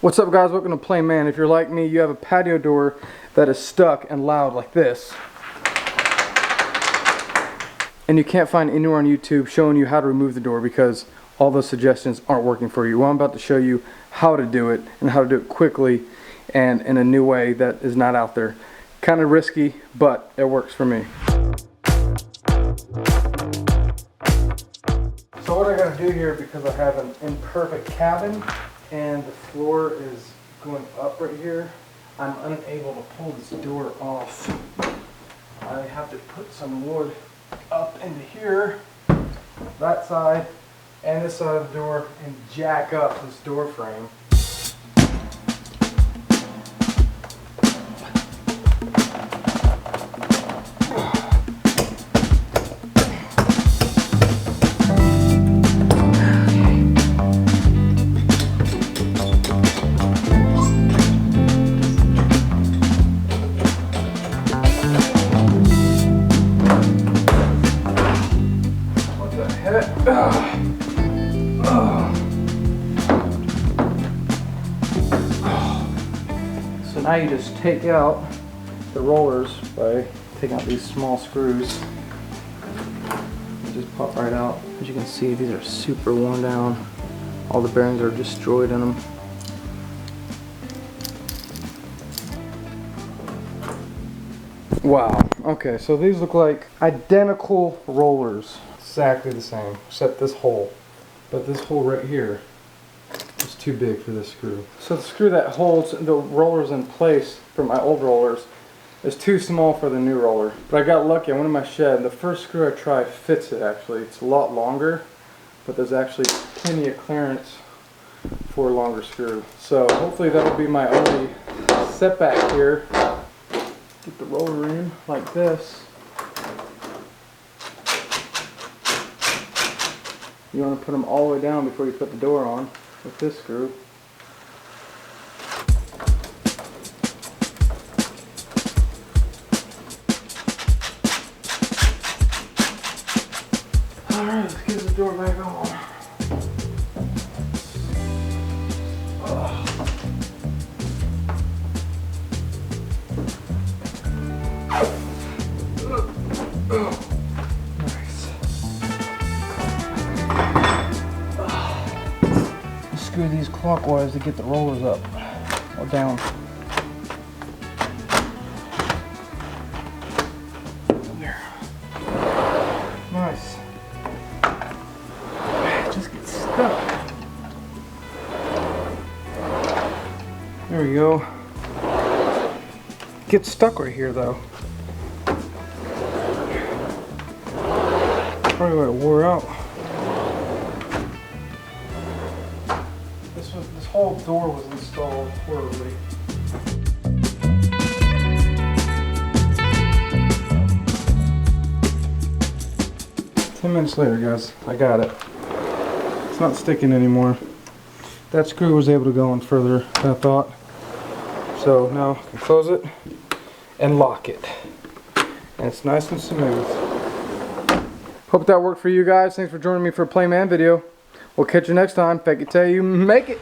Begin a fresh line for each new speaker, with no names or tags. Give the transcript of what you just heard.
What's up guys, welcome to Play Man. If you're like me, you have a patio door that is stuck and loud like this, and you can't find anywhere on YouTube showing you how to remove the door because all those suggestions aren't working for you. Well, I'm about to show you how to do it and how to do it quickly and in a new way that is not out there. Kind of risky, but it works for me. So what I gotta do here, because I have an imperfect cabin and the floor is going up right here, I'm unable to pull this door off. I have to put some wood up into here, that side, and this side of the door, and jack up this door frame. So now you just take out the rollers by taking out these small screws. They just pop right out. As you can see, these are super worn down. All the bearings are destroyed in them. Wow. Okay, so these look like identical rollers. Exactly the same, except this hole. But this hole right here is too big for this screw. So the screw that holds the rollers in place for my old rollers is too small for the new roller. But I got lucky, I went in my shed, and the first screw I tried fits it actually. It's a lot longer, but there's actually plenty of clearance for a longer screw. So hopefully that'll be my only setback here. Get the roller in like this. You want to put them all the way down before you put the door on with this screw. Alright, let's get the door back on. Screw these clockwise to get the rollers up or down. There. Nice. Just get stuck. There we go. Get stuck right here though. Probably where it wore out. This whole door was installed horribly. Ten minutes later, guys, I got it. It's not sticking anymore. That screw was able to go in further than I thought. So now I can close it and lock it. And it's nice and smooth. Hope that worked for you guys. Thanks for joining me for a Play Man video. We'll catch you next time. Fake it till you make it.